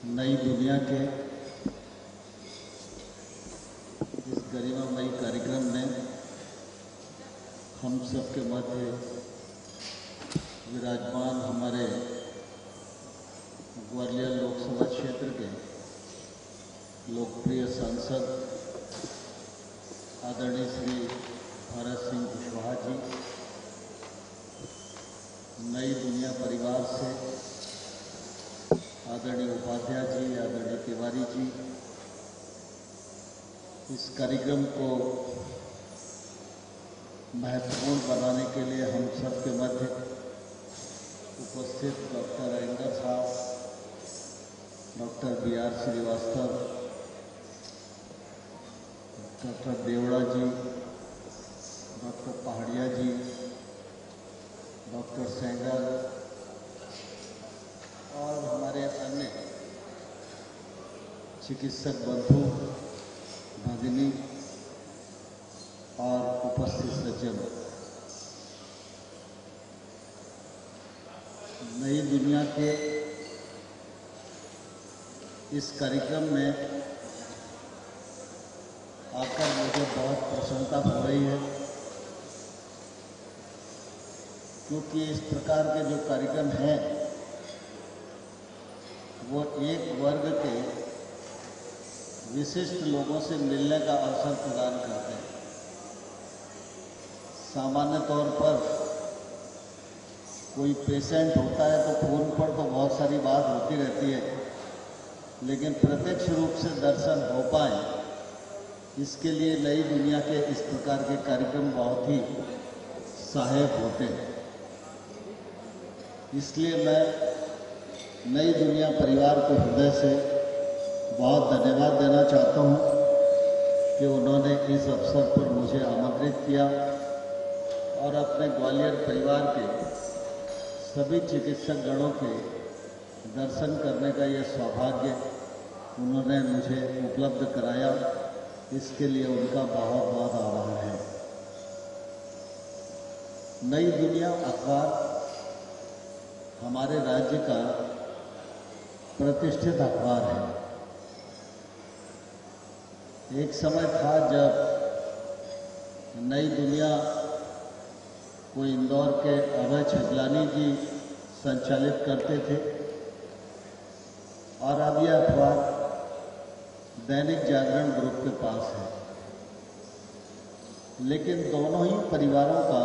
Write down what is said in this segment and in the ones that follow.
नई दुनिया के इस गरिमामयी कार्यक्रम में हम सबके मध्य विराजमान हमारे ग्वालियर लोकसभा क्षेत्र के लोकप्रिय सांसद आदरणीय श्री भारत सिंह कुशवाहा जी, नई दुनिया परिवार से आदरणीय उपाध्याय जी, आदरणीय तिवारी जी, इस कार्यक्रम को महत्वपूर्ण बनाने के लिए हम सबके मध्य उपस्थित डॉक्टर अयंगर साहब, doctor BR Srivastava, doctor Deora ji, doctor Paharia ji, doctor Sehgal और हमारे अन्य चिकित्सक बंधु भगिनी और उपस्थित सज्जन, नई दुनिया के इस कार्यक्रम में आकर मुझे बहुत प्रसन्नता हो रही है, क्योंकि इस प्रकार के जो कार्यक्रम हैं वो एक वर्ग के विशिष्ट लोगों से मिलने का अवसर प्रदान करते हैं। सामान्य तौर पर कोई पेशेंट होता है तो फोन पर तो बहुत सारी बात होती रहती है, लेकिन प्रत्यक्ष रूप से दर्शन हो पाए इसके लिए नई दुनिया के इस प्रकार के कार्यक्रम बहुत ही सहायक होते हैं। इसलिए मैं नई दुनिया परिवार को हृदय से बहुत धन्यवाद देना चाहता हूं कि उन्होंने इस अवसर पर मुझे आमंत्रित किया और अपने ग्वालियर परिवार के सभी चिकित्सक गणों के दर्शन करने का ये सौभाग्य उन्होंने मुझे उपलब्ध कराया। इसके लिए उनका बहुत बहुत आभार है। नई दुनिया अखबार हमारे राज्य का प्रतिष्ठित अखबार है। एक समय था जब नई दुनिया को इंदौर के अभय छजलानी जी संचालित करते थे और अब यह अखबार दैनिक जागरण ग्रुप के पास है, लेकिन दोनों ही परिवारों का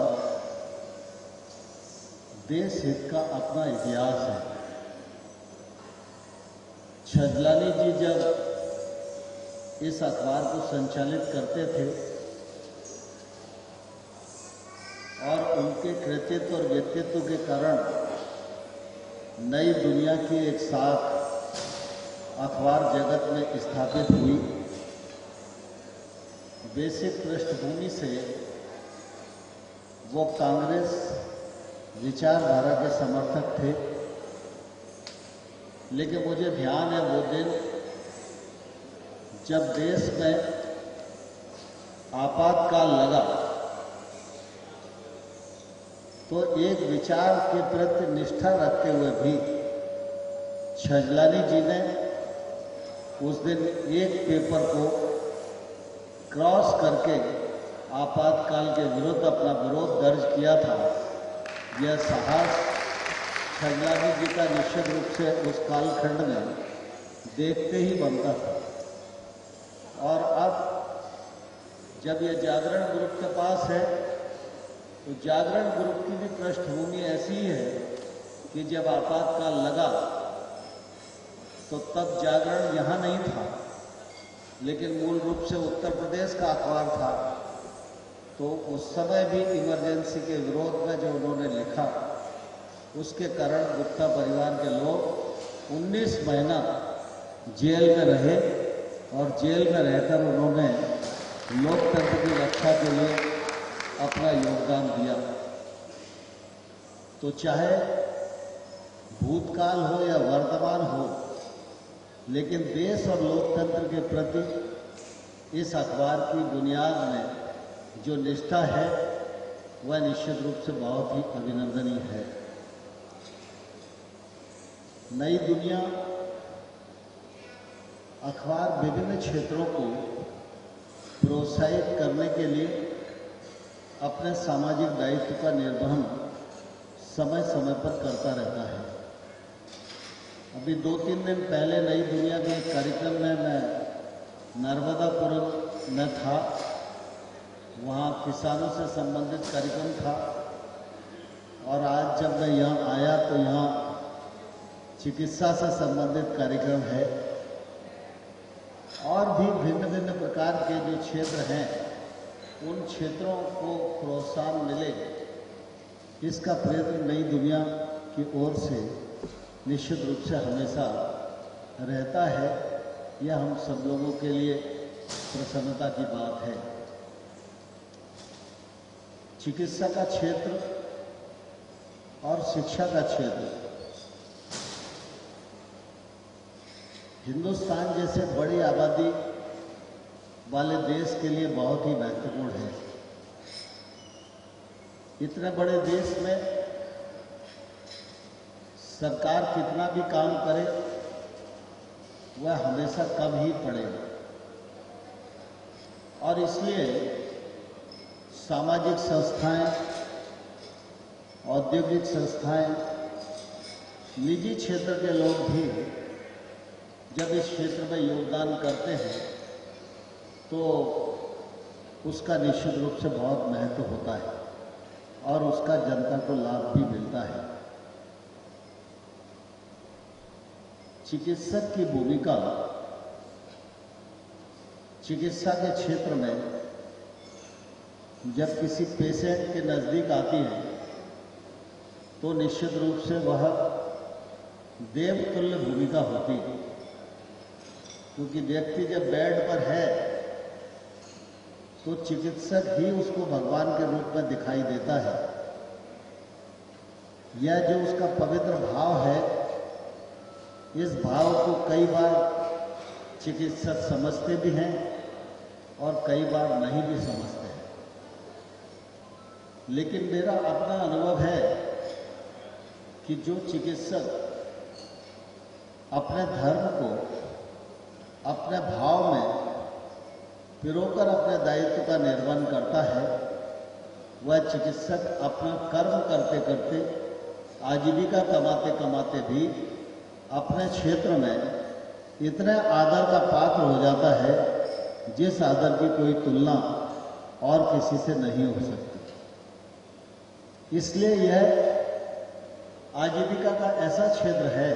देश हित का अपना इतिहास है। छजलानी जी जब इस अखबार को संचालित करते थे और उनके कृतित्व और व्यक्तित्व के कारण नई दुनिया की एक साख अखबार जगत में स्थापित हुई। बेसिक पृष्ठभूमि से वो कांग्रेस विचारधारा के समर्थक थे, लेकिन मुझे ध्यान है वो दिन जब देश में आपातकाल लगा तो एक विचार के प्रति निष्ठा रखते हुए भी छजलानी जी ने उस दिन एक पेपर को क्रॉस करके आपातकाल के विरुद्ध अपना विरोध दर्ज किया था। यह साहस छजलानी जी का निश्चित रूप से उस कालखंड में देखते ही बनता था। और अब जब यह जागरण ग्रुप के पास है तो जागरण ग्रुप की भी पृष्ठभूमि ऐसी है कि जब आपातकाल लगा तो तब जागरण यहाँ नहीं था, लेकिन मूल रूप से उत्तर प्रदेश का अखबार था। तो उस समय भी इमरजेंसी के विरोध में जो उन्होंने लिखा उसके कारण गुप्ता परिवार के लोग 19 महीना जेल में रहे और जेल में रहकर उन्होंने लोकतंत्र की रक्षा के लिए अपना योगदान दिया। तो चाहे भूतकाल हो या वर्तमान हो, लेकिन देश और लोकतंत्र के प्रति इस अखबार की बुनियाद में जो निष्ठा है वह निश्चित रूप से बहुत ही अभिनंदनीय है। नई दुनिया अखबार विभिन्न क्षेत्रों को प्रोत्साहित करने के लिए अपने सामाजिक दायित्व का निर्वहन समय समय पर करता रहता है। अभी 2-3 दिन पहले नई दुनिया के एक कार्यक्रम में मैं नर्मदापुरम में था। वहाँ किसानों से संबंधित कार्यक्रम था और आज जब मैं यहाँ आया तो यहाँ चिकित्सा से संबंधित कार्यक्रम है और भी भिन्न भिन्न प्रकार के जो क्षेत्र हैं उन क्षेत्रों को प्रोत्साहन मिले, इसका प्रयत्न नई दुनिया की ओर से निश्चित रूप से हमेशा रहता है। यह हम सब लोगों के लिए प्रसन्नता की बात है। चिकित्सा का क्षेत्र और शिक्षा का क्षेत्र हिंदुस्तान जैसे बड़ी आबादी वाले देश के लिए बहुत ही महत्वपूर्ण है। इतने बड़े देश में सरकार कितना भी काम करे वह हमेशा कम ही पड़ेगा और इसलिए सामाजिक संस्थाएं, औद्योगिक संस्थाएं, निजी क्षेत्र के लोग भी जब इस क्षेत्र में योगदान करते हैं तो उसका निश्चित रूप से बहुत महत्व होता है और उसका जनता को लाभ भी मिलता है। चिकित्सक की भूमिका चिकित्सा के क्षेत्र में जब किसी पेशेंट के नज़दीक आती है तो निश्चित रूप से वह देवतुल्य भूमिका होती है, क्योंकि व्यक्ति जब बेड पर है तो चिकित्सक ही उसको भगवान के रूप में दिखाई देता है। यह जो उसका पवित्र भाव है, इस भाव को कई बार चिकित्सक समझते भी हैं और कई बार नहीं भी समझते हैं। लेकिन मेरा अपना अनुभव है कि जो चिकित्सक अपने धर्म को अपने भाव में पिरोकर अपने दायित्व का निर्वहन करता है, वह चिकित्सक अपना कर्म करते करते, आजीविका कमाते कमाते भी अपने क्षेत्र में इतने आदर का पात्र हो जाता है जिस आदर की कोई तुलना और किसी से नहीं हो सकती। इसलिए यह आजीविका का ऐसा क्षेत्र है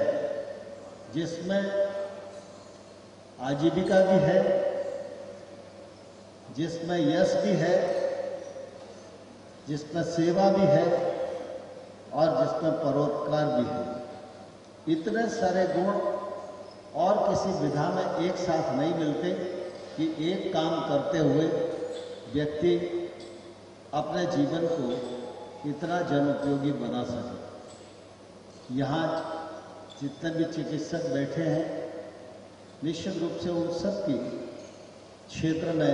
जिसमें आजीविका भी है, जिसमें यश भी है, जिसमें सेवा भी है और जिसमें परोपकार भी है। इतने सारे गुण और किसी विधा में एक साथ नहीं मिलते कि एक काम करते हुए व्यक्ति अपने जीवन को इतना जन उपयोगी बना सके। यहाँ जितने भी चिकित्सक बैठे हैं, निश्चित रूप से उन सब की क्षेत्र में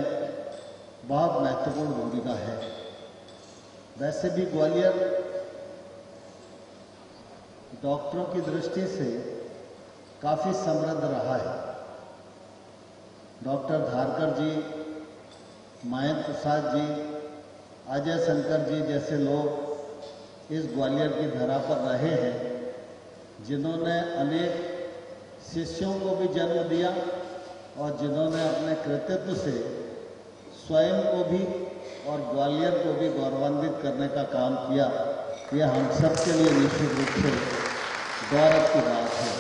बहुत महत्वपूर्ण भूमिका है। वैसे भी ग्वालियर डॉक्टरों की दृष्टि से काफ़ी समृद्ध रहा है। डॉक्टर धारकर जी, महेंद्र प्रसाद जी, अजय शंकर जी जैसे लोग इस ग्वालियर की धरा पर रहे हैं, जिन्होंने अनेक शिष्यों को भी जन्म दिया और जिन्होंने अपने कृतित्व से स्वयं को भी और ग्वालियर को भी गौरवान्वित करने का काम किया। यह हम सब के लिए निश्चित रूप से गौरव की बात है।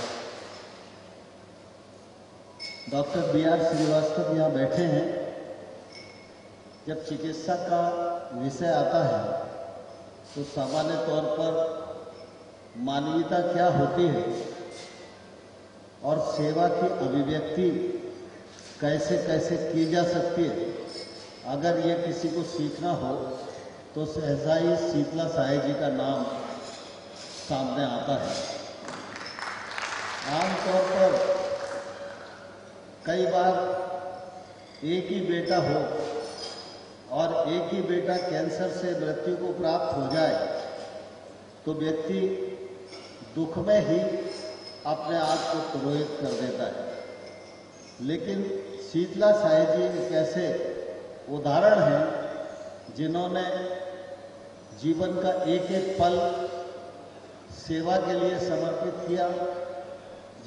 Doctor B.R. श्रीवास्तव यहाँ बैठे हैं। जब चिकित्सा का विषय आता है तो सामान्य तौर पर मानवीयता क्या होती है और सेवा की अभिव्यक्ति कैसे कैसे की जा सकती है, अगर ये किसी को सीखना हो तो सहसा ही शीतला साय जी का नाम सामने आता है। आमतौर पर कई बार एक ही बेटा हो और एक ही बेटा कैंसर से मृत्यु को प्राप्त हो जाए तो व्यक्ति दुख में ही अपने आप को पुरोहित कर देता है। लेकिन शीतला साई जी एक ऐसे उदाहरण हैं जिन्होंने जीवन का एक एक पल सेवा के लिए समर्पित किया,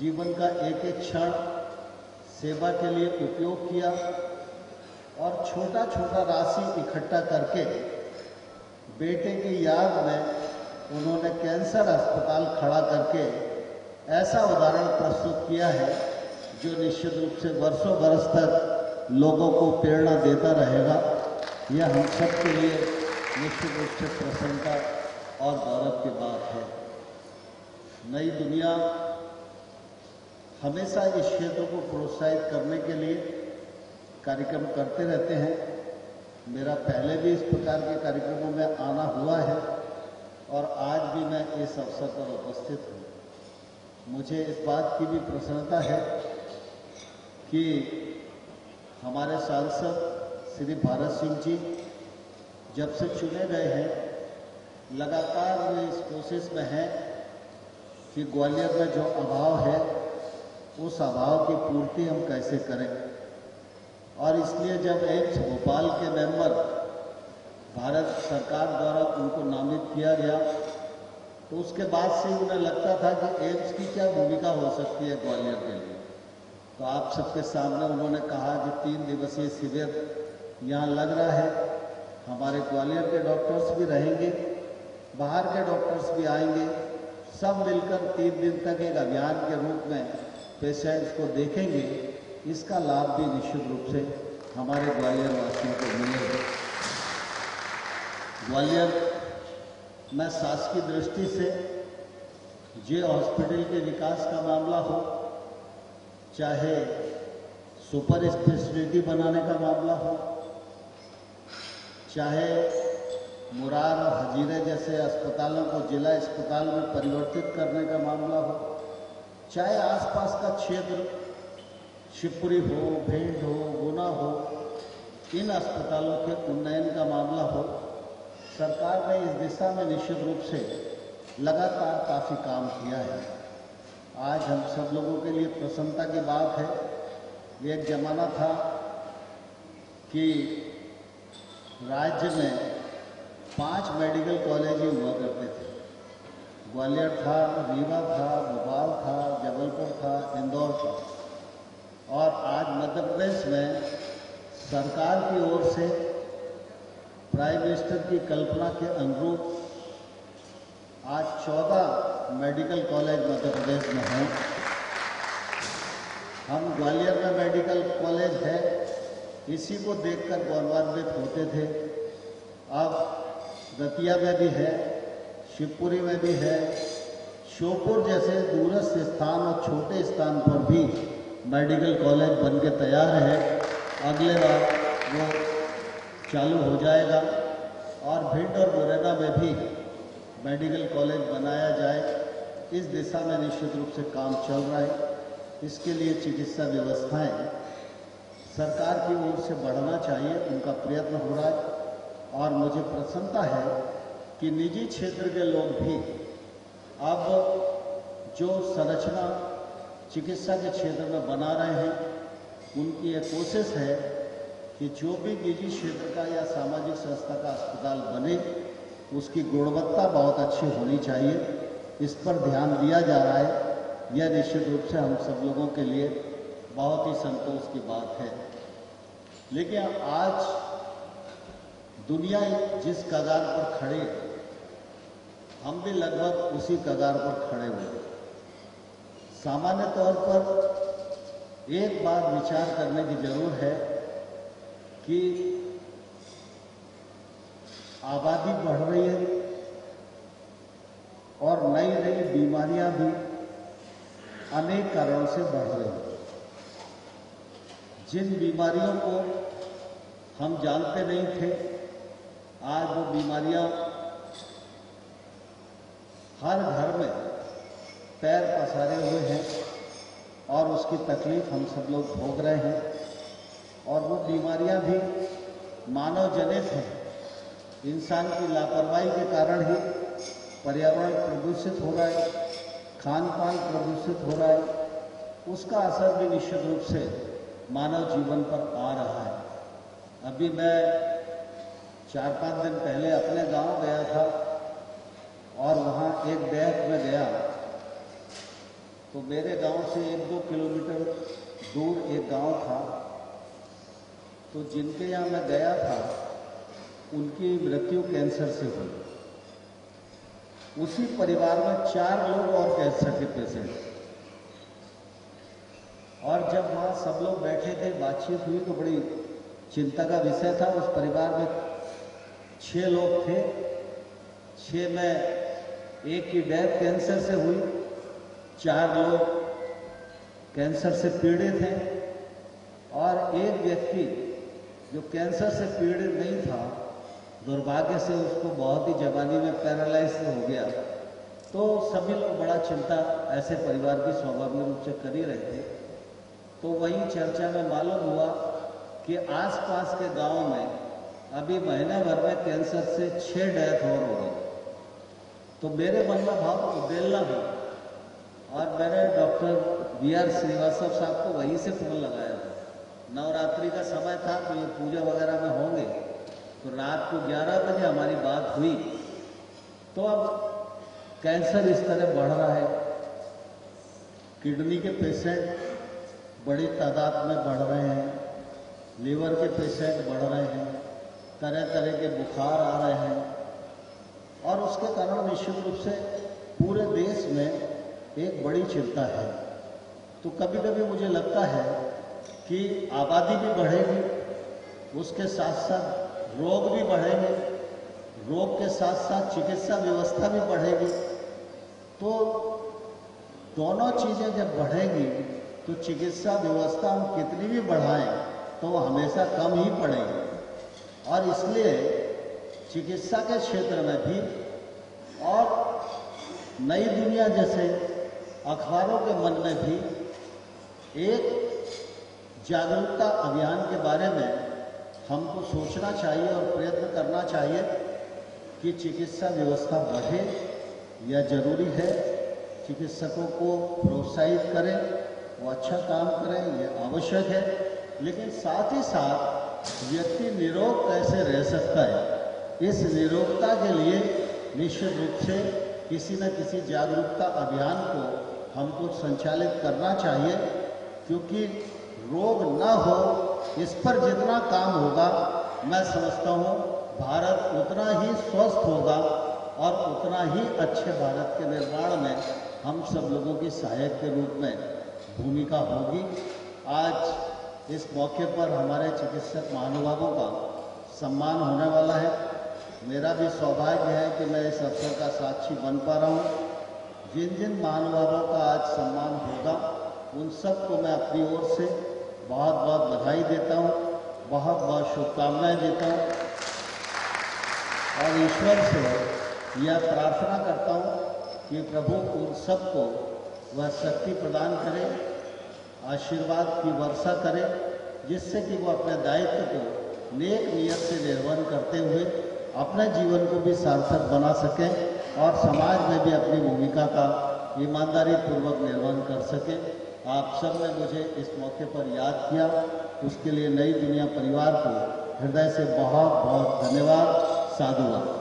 जीवन का एक एक क्षण सेवा के लिए उपयोग किया और छोटा छोटा राशि इकट्ठा करके बेटे की याद में उन्होंने कैंसर अस्पताल खड़ा करके ऐसा उदाहरण प्रस्तुत किया है जो निश्चित रूप से वर्षों बरस तक लोगों को प्रेरणा देता रहेगा। यह हम सब के लिए निश्चित रूप से प्रसन्नता और गौरव की बात है। नई दुनिया हमेशा इस क्षेत्र को प्रोत्साहित करने के लिए कार्यक्रम करते रहते हैं। मेरा पहले भी इस प्रकार के कार्यक्रमों में आना हुआ है और आज भी मैं इस अवसर पर उपस्थित हूँ। मुझे इस बात की भी प्रसन्नता है कि हमारे सांसद श्री भारत सिंह जी जब से चुने गए हैं, लगातार वे इस कोशिश में हैं कि ग्वालियर में जो अभाव है उस अभाव की पूर्ति हम कैसे करें। और इसलिए जब एम्स भोपाल के मेंबर भारत सरकार द्वारा उनको नामित किया गया तो उसके बाद से उन्हें लगता था कि एम्स की क्या भूमिका हो सकती है ग्वालियर के लिए। तो आप सबके सामने उन्होंने कहा कि 3 दिवसीय शिविर यहाँ लग रहा है, हमारे ग्वालियर के डॉक्टर्स भी रहेंगे, बाहर के डॉक्टर्स भी आएंगे, सब मिलकर 3 दिन तक एक अभियान के रूप में पेशेंट्स को देखेंगे। इसका लाभ भी निश्चित रूप से हमारे ग्वालियर वासियों को मिलेगा। ग्वालियर में शासकीय दृष्टि से जे हॉस्पिटल के विकास का मामला हो, चाहे सुपर स्पेशलिटी बनाने का मामला हो, चाहे मुरार और हजीरे जैसे अस्पतालों को जिला अस्पताल में परिवर्तित करने का मामला हो, चाहे आसपास का क्षेत्र शिवपुरी हो, भेंट हो, गुना हो, इन अस्पतालों के उन्नयन का मामला हो, सरकार ने इस दिशा में निश्चित रूप से लगातार काफ़ी काम किया है। आज हम सब लोगों के लिए प्रसन्नता की बात है। ये एक जमाना था कि राज्य में 5 मेडिकल कॉलेज ही हुआ करते थे। ग्वालियर था, रीवा था, भोपाल था, जबलपुर था, इंदौर था। और आज मध्य प्रदेश में सरकार की ओर से प्राइम मिनिस्टर की कल्पना के अनुरूप आज 14 मेडिकल कॉलेज मध्य प्रदेश में हैं। हम ग्वालियर में मेडिकल कॉलेज है, इसी को देखकर गौरवान्वित होते थे। अब दतिया में भी है, शिवपुरी में भी है, श्योपुर जैसे दूरस्थ स्थान और छोटे स्थान पर भी मेडिकल कॉलेज बन के तैयार है। अगले बार वो चालू हो जाएगा और भिंड और मुरैना में भी मेडिकल कॉलेज बनाया जाए, इस दिशा में निश्चित रूप से काम चल रहा है। इसके लिए चिकित्सा व्यवस्थाएं सरकार की ओर से बढ़ना चाहिए, उनका प्रयत्न हो रहा है। और मुझे प्रसन्नता है कि निजी क्षेत्र के लोग भी अब जो संरचना चिकित्सा के क्षेत्र में बना रहे हैं, उनकी ये कोशिश है कि जो भी निजी क्षेत्र का या सामाजिक संस्था का अस्पताल बने उसकी गुणवत्ता बहुत अच्छी होनी चाहिए। इस पर ध्यान दिया जा रहा है। यह निश्चित रूप से हम सब लोगों के लिए बहुत ही संतोष की बात है। लेकिन आज दुनिया जिस कगार पर खड़े, हम भी लगभग उसी कगार पर खड़े हुए। सामान्य तौर पर एक बात विचार करने की जरूरत है कि आबादी बढ़ रही है और नई नई बीमारियां भी अनेक कारणों से बढ़ रही हैं। जिन बीमारियों को हम जानते नहीं थे, आज वो बीमारियां हर घर में पैर पसारे हुए हैं और उसकी तकलीफ हम सब लोग भोग रहे हैं। और वो बीमारियां भी मानव जनित हैं। इंसान की लापरवाही के कारण ही पर्यावरण प्रदूषित हो रहा है, खान पान प्रदूषित हो रहा है। उसका असर भी निश्चित रूप से मानव जीवन पर आ रहा है। अभी मैं 4-5 दिन पहले अपने गांव गया था और वहाँ एक डेथ में गया, तो मेरे गांव से 1-2 किलोमीटर दूर एक गांव था, तो जिनके यहाँ मैं गया था उनकी मृत्यु कैंसर से हुई। उसी परिवार में 4 लोग और कैंसर के पेशेंट, और जब वहाँ सब लोग बैठे थे, बातचीत हुई तो बड़ी चिंता का विषय था। उस परिवार में 6 लोग थे, 6 में एक की डेथ कैंसर से हुई, 4 लोग कैंसर से पीड़ित हैं, और एक व्यक्ति जो कैंसर से पीड़ित नहीं था, दुर्भाग्य से उसको बहुत ही जवानी में पैरालाइज हो गया। तो सभी लोग बड़ा चिंता ऐसे परिवार की स्वाभाविक रूप से कर ही रहे थे। तो वहीं चर्चा में मालूम हुआ कि आसपास के गांव में अभी महीने भर में कैंसर से 6 डेथ और हो गई। तो मेरे मन में भाव उदेलना हुआ और मैंने डॉक्टर VR श्रीवास्तव साहब को वहीं से फोन लगाया था। नवरात्रि का समय था, तो ये पूजा वगैरह में होंगे, तो रात को 11 बजे हमारी बात हुई। तो अब कैंसर इस तरह बढ़ रहा है, किडनी के पेशेंट बड़ी तादाद में बढ़ रहे हैं, लीवर के पेशेंट बढ़ रहे हैं, तरह तरह के बुखार आ रहे हैं, और उसके कारण निश्चित रूप से पूरे देश में एक बड़ी चिंता है। तो कभी कभी मुझे लगता है कि आबादी भी बढ़ेगी, उसके साथ साथ रोग भी बढ़ेंगे, रोग के साथ साथ चिकित्सा व्यवस्था भी बढ़ेगी। तो दोनों चीज़ें जब बढ़ेंगी तो चिकित्सा व्यवस्था हम कितनी भी बढ़ाएं तो वो हमेशा कम ही पड़ेगी। और इसलिए चिकित्सा के क्षेत्र में भी और नई दुनिया जैसे अखबारों के मन में भी एक जागरूकता अभियान के बारे में हमको सोचना चाहिए और प्रयत्न करना चाहिए कि चिकित्सा व्यवस्था बढ़े, यह जरूरी है। चिकित्सकों को प्रोत्साहित करें, वो अच्छा काम करें, यह आवश्यक है। लेकिन साथ ही साथ व्यक्ति निरोग कैसे रह सकता है, इस निरोगता के लिए निश्चित रूप से किसी न किसी जागरूकता अभियान को हमको संचालित करना चाहिए, क्योंकि रोग न हो इस पर जितना काम होगा, मैं समझता हूँ भारत उतना ही स्वस्थ होगा और उतना ही अच्छे भारत के निर्माण में हम सब लोगों की सहायक के रूप में भूमिका होगी। आज इस मौके पर हमारे चिकित्सक महानुभावों का सम्मान होने वाला है। मेरा भी सौभाग्य है कि मैं इस अवसर का साक्षी बन पा रहा हूँ। जिन जिन महानुभावों का आज सम्मान होगा, उन सबको मैं अपनी ओर से बहुत बहुत बधाई देता हूँ, बहुत बहुत शुभकामनाएं देता हूँ, और ईश्वर से यह प्रार्थना करता हूँ कि प्रभु उन सबको वह शक्ति प्रदान करे, आशीर्वाद की वर्षा करे, जिससे कि वो अपने दायित्व को नेक नियत से निर्वहन करते हुए अपने जीवन को भी सार्थक बना सकें और समाज में भी अपनी भूमिका का ईमानदारी पूर्वक निर्वहन कर सकें। आप सब ने मुझे इस मौके पर याद किया, उसके लिए नई दुनिया परिवार को हृदय से बहुत बहुत धन्यवाद। साधुवाद।